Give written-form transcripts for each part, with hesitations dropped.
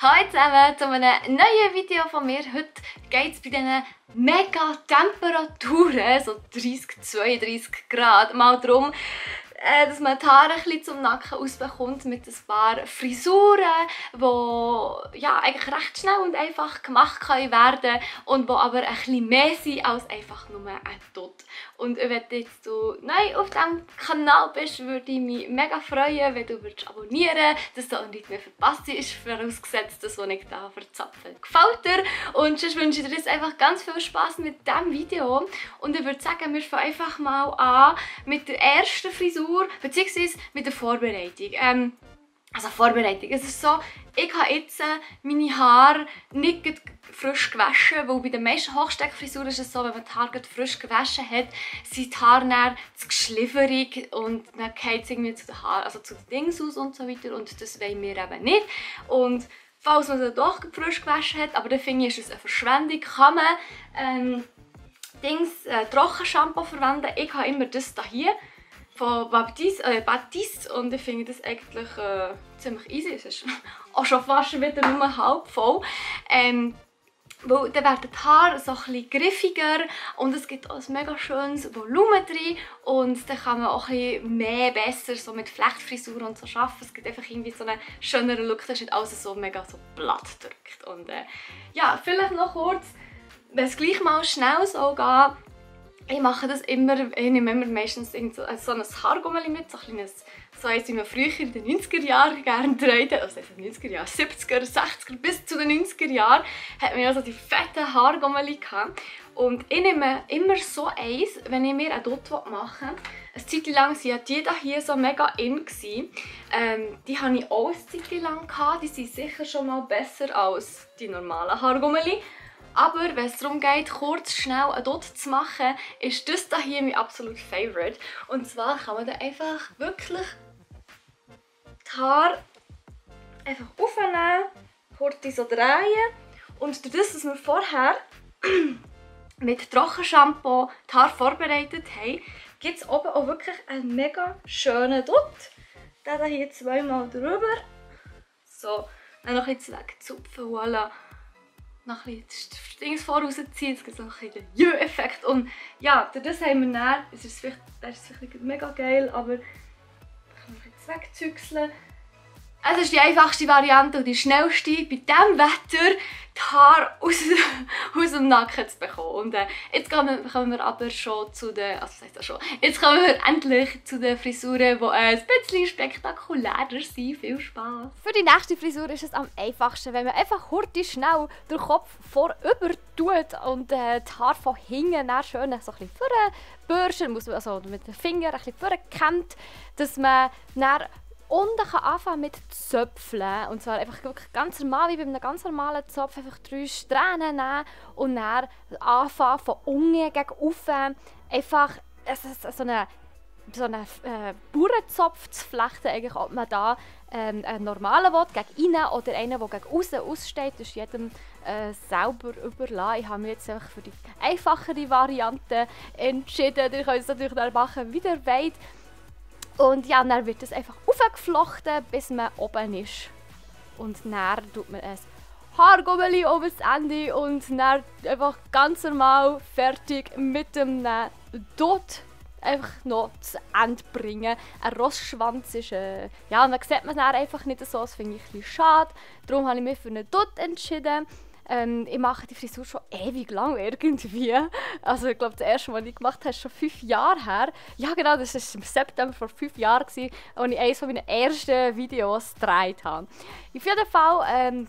Hallo zusammen zu einem neuen Video von mir. Heute geht es bei diesen mega Temperaturen, so 30, 32 Grad, mal darum, dass man die Haare ein bisschen zum Nacken ausbekommt mit ein paar Frisuren, die ja, eigentlich recht schnell und einfach gemacht können werden und die aber ein bisschen mehr sind als einfach nur ein Dutt. Und wenn jetzt du neu auf diesem Kanal bist, würde ich mich mega freuen, wenn du abonnieren würdest, dass du auch nichts mehr verpasst ist, vorausgesetzt, dass was ich da verzapfe gefällt dir. Und sonst wünsche ich dir jetzt einfach ganz viel Spass mit diesem Video. Und ich würde sagen, wir fangen einfach mal an mit der ersten Frisur, beziehungsweise mit der Vorbereitung. Vorbereitung. Es ist so, ich habe jetzt meine Haare nicht frisch gewaschen, weil bei den meisten Hochsteckfrisuren ist es so, wenn man die Haare frisch gewaschen hat, sind die Haare dann zu geschliferig und dann geht es irgendwie zu den Haaren, also zu den Dings aus und so weiter und das wollen wir eben nicht. Und falls man sie doch frisch gewaschen hat, aber dann finde ich, ist es eine Verschwendung, kann man Trockenshampoo verwenden. Ich habe immer das hier von Baptiste und ich finde das eigentlich ziemlich easy. Es ist auch schon fast wieder nur halb voll. Weil dann werden die Haare so ein bisschen griffiger und es gibt auch ein mega schönes Volumen drin und dann kann man auch ein bisschen mehr besser so mit Flechtfrisur und so arbeiten. Es gibt einfach irgendwie so einen schöneren Look, das ist nicht alles so mega so platt drückt. Und ja, vielleicht noch kurz, wenn es gleich mal schnell so geht. Ich mache das immer, ich nehme immer meistens so ein Haargummeli mit, so eins, wie man früher in den 90er Jahren gerne drehte, also 90er Jahre, 70er, 60er bis zu den 90er Jahren, hat man also die fetten Haargummeli gehabt. Und ich nehme immer so eins, wenn ich mir ein Dutt machen will. Eine Zeit lang waren die hier so mega in. Die hatte ich auch eine Zeit lang gehabt, die sind sicher schon mal besser als die normalen Haargummeli. Aber wenn es darum geht, kurz, schnell ein Dutt zu machen, ist das hier mein absolutes Favorite. Und zwar kann man dann einfach wirklich die Haare einfach aufnehmen, kurz so drehen. Und durch das, dass wir vorher mit Trockenshampoo die Haare vorbereitet haben, gibt es oben auch wirklich einen mega schönen Dutt. Den hier zweimal drüber. So, dann noch ein bisschen wegzupfen, voilà. Noch ein bisschen das Ding vorausziehen, es gibt so ein bisschen den Jö-Effekt. Und ja, durch das haben wir dann, das ist vielleicht mega geil, aber da kann man jetzt wegzüchseln. Es ist die einfachste Variante und die schnellste, bei diesem Wetter die Haare aus dem Nacken zu bekommen. Und jetzt kommen wir aber schon zu den, jetzt kommen wir endlich zu den Frisuren, die ein bisschen spektakulärer sind. Viel Spaß! Für die nächste Frisur ist es am einfachsten, wenn man einfach hurtig schnell den Kopf vorüber tut und die Haare von hinten dann schön so ein bisschen vorbürsten, muss man also mit den Fingern ein bisschen vorkämmt, dass man dann unten kann anfangen mit Zöpfeln. Und zwar einfach wirklich ganz normal, wie bei einem ganz normalen Zopf. Einfach 3 Strähnen nehmen und dann anfangen von unten gegen oben. Einfach so einen Bauernzopf zu flechten. Eigentlich, ob man da einen normalen will, gegen innen oder einen, der gegen außen aussteht. Das ist jedem selber überlassen. Ich habe mich jetzt einfach für die einfachere Variante entschieden. Ihr könnt es natürlich dann machen, wie ihr wollt. Und ja, dann wird es einfach aufgeflochten, bis man oben ist. Und dann tut man ein Haargummeli um das Ende und dann einfach ganz normal fertig mit dem Dutt einfach noch zu Ende bringen. Ein Rossschwanz ist, ja, und dann sieht man es dann einfach nicht so, das finde ich ein bisschen schade. Darum habe ich mich für einen Dutt entschieden. Ich mache die Frisur schon ewig lang irgendwie. Also ich glaube, das erste Mal, was ich gemacht habe, ist schon 5 Jahre her. Ja genau, das war im September vor 5 Jahren, als ich eines von meinen ersten Videos gedreht habe. Auf jeden Fall,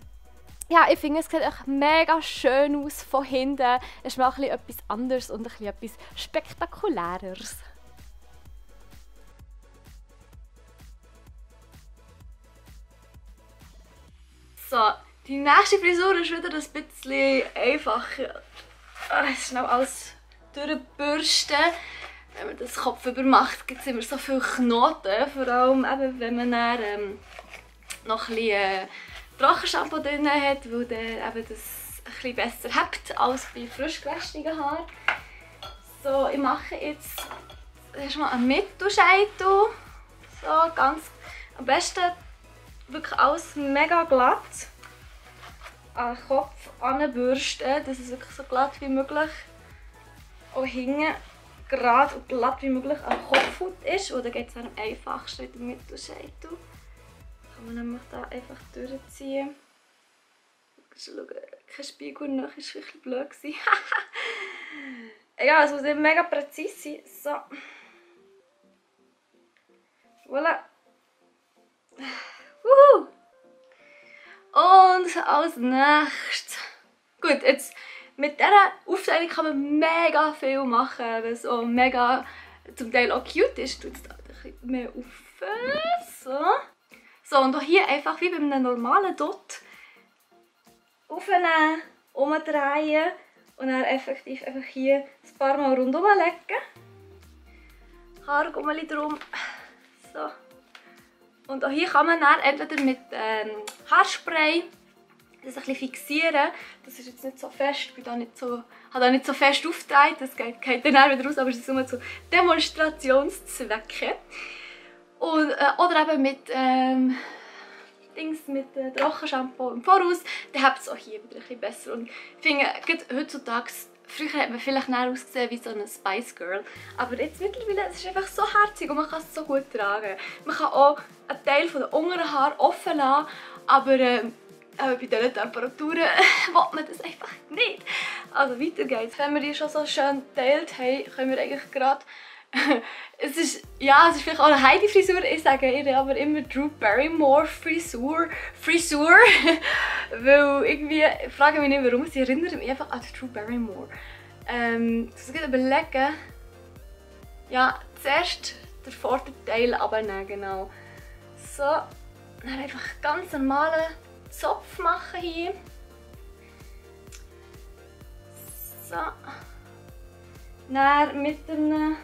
ja, ich finde, es sieht echt mega schön aus von hinten. Es ist mal ein bisschen etwas anderes und ein bisschen etwas Spektakuläres. So. Die nächste Frisur ist wieder ein bisschen einfacher. Schnell alles durchbürsten. Wenn man das Kopf übermacht, gibt es immer so viele Knoten. Vor allem eben, wenn man dann, noch ein bisschen Trockenshampoo drin hat, weil dann eben das ein bisschen besser hebt als bei frisch gewaschenen Haaren. So, ich mache jetzt erstmal einen Mittelscheitel. So, ganz am besten wirklich alles mega glatt. an den Kopf anbürsten, dass es wirklich so glatt wie möglich auch hinten gerade und glatt wie möglich an der Kopfhaut ist. Und dann geht es am einfachsten mit dem Mittelscheitel. Kann man nämlich da einfach durchziehen. Schauen, kein Spiegel nach, ist ein bisschen blöd gewesen. Egal, es muss eben mega präzise sein. So. Voilà. Wuhu. Und als nächstes. Gut, jetzt mit dieser Aufteilung kann man mega viel machen, weil es auch mega zum Teil auch cute ist. Tut es da ein bisschen mehr auf. So. So, und auch hier einfach wie bei einem normalen Dot aufnehmen, umdrehen und dann effektiv einfach hier ein paar Mal rundherum legen. Haargummeli drum. So. Und auch hier kann man dann entweder mit Haarspray das ein bisschen fixieren. Das ist jetzt nicht so fest, ich bin da nicht so, habe da nicht so fest aufgetragen, das geht dann wieder raus, aber es ist nur zu Demonstrationszwecken. Und, oder eben mit mit Trockenshampoo im Voraus, dann habt es auch hier wieder ein bisschen besser. Und ich finde, heutzutage, früher hat man vielleicht näher ausgesehen wie so eine Spice Girl, aber jetzt mittlerweile es ist es einfach so herzig und man kann es so gut tragen. Man kann auch einen Teil von den unteren Haaren offen lassen, aber bei diesen Temperaturen will man das einfach nicht. Also weiter geht's. Wenn wir die schon so schön geteilt haben, können wir eigentlich gerade es ist vielleicht auch eine Heidi-Frisur, ich sage ihr aber immer Drew Barrymore Frisur, weil irgendwie, ich frage mich nicht warum, sie erinnert mich einfach an Drew Barrymore. Ich muss überlegen, ja, zuerst den Vorderteil abnehmen, genau. So, dann einfach ganz normalen Zopf machen hier. So. Dann mit einem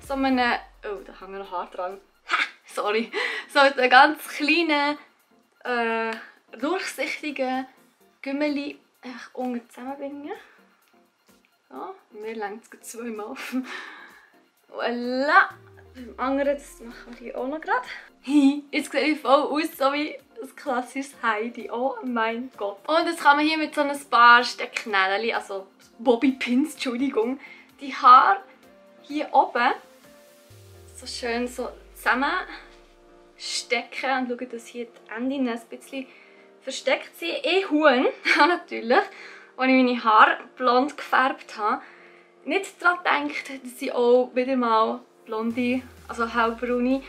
so einen, oh, da hängen noch Haare dran. Ha, sorry. So einen ganz kleinen, durchsichtigen Gümmeli unten zusammenbinden. So, mir längt es zweimal. Voilà. Beim anderen, das machen wir hier auch noch gerade. Jetzt sehe ich voll aus, so wie ein klassisches Heidi. Oh mein Gott. Und jetzt kann man hier mit so ein paar Stecknädelchen, also Bobbypins, Entschuldigung, die Haare hier oben so schön so zusammenstecken und schauen, dass hier die Enden ein bisschen versteckt sind. Ich Huhn, natürlich, als ich meine Haare blond gefärbt habe, nicht daran gedacht, dass ich auch wieder mal blonde, also hellbraune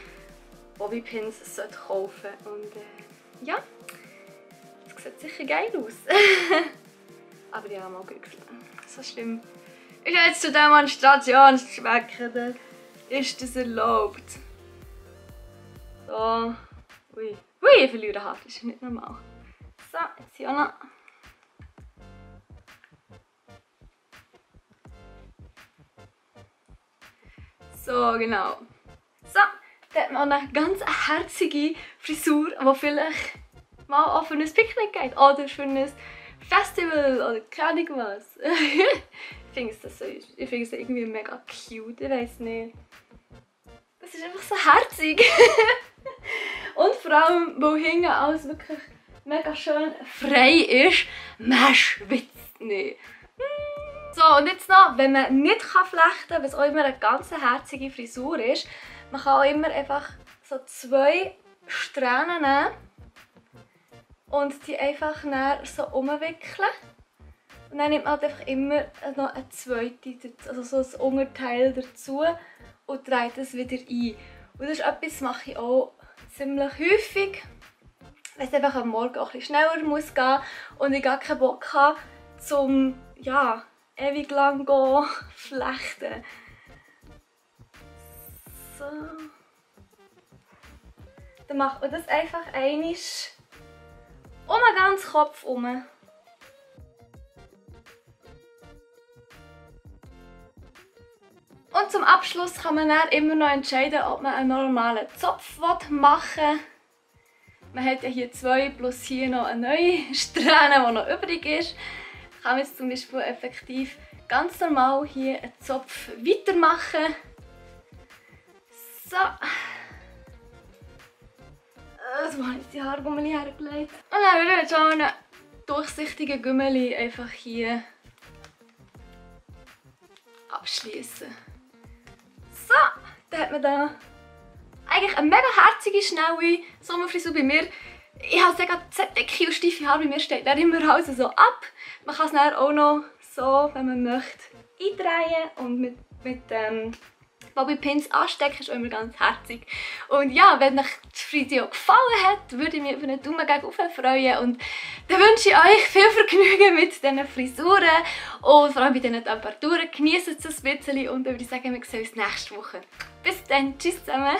Bobbypins kaufen sollte. Und ja, das sieht sicher geil aus. Aber ja, mal güchseln. So schlimm. Ist jetzt zu Demonstrationszwecken, ist das erlaubt. So. Ui. Ui, ich verliere Haare, das ist nicht normal. So, jetzt hier auch noch. So, genau. So, da hat man auch eine ganz herzige Frisur, die vielleicht mal auch für ein Picknick geht oder für ein Festival oder keine Ahnung was. Ich finde es irgendwie mega cute, ich weiß nicht. Das ist einfach so herzig. Und vor allem, weil hinten alles wirklich mega schön frei ist, man schwitzt nicht. So, und jetzt noch, wenn man nicht flechten kann, was auch immer eine ganz herzige Frisur ist, man kann auch immer einfach so 2 Strähnen nehmen und die einfach so umwickeln. Und dann nimmt man halt einfach immer noch eine zweite, also so ein Unterteil dazu und dreht es wieder ein. Und das ist etwas, das mache ich auch ziemlich häufig, weil es einfach am Morgen auch ein bisschen schneller muss gehen und ich gar keinen Bock habe, zum ewig lang flechten. So. Dann macht man das einfach einmal um den ganzen Kopf herum. Und zum Abschluss kann man dann immer noch entscheiden, ob man einen normalen Zopf machen will. Man hat ja hier 2 plus hier noch eine neue Strähne, die noch übrig ist. Kann man jetzt zum Beispiel effektiv ganz normal hier einen Zopf weitermachen. So. So habe ich die Haargummeli hergelegt. Und dann wieder so einen durchsichtigen Gümmeli einfach hier abschließen. So, dann hat man da eigentlich eine mega herzige, schnelle Sommerfrisur bei mir. Ich habe sehr dicke und steife Haare, bei mir steht dann immer alles so ab. Man kann es dann auch noch so, wenn man möchte, eindrehen und mit Bobbypins anstecken, ist auch immer ganz herzig. Und ja, wenn euch das Video gefallen hat, würde ich mich über einen Daumen gegen oben freuen. Und dann wünsche ich euch viel Vergnügen mit diesen Frisuren und vor allem bei diesen Temperaturen. Genießt es ein bisschen und dann würde ich sagen, wir sehen uns nächste Woche. Bis dann, tschüss zusammen!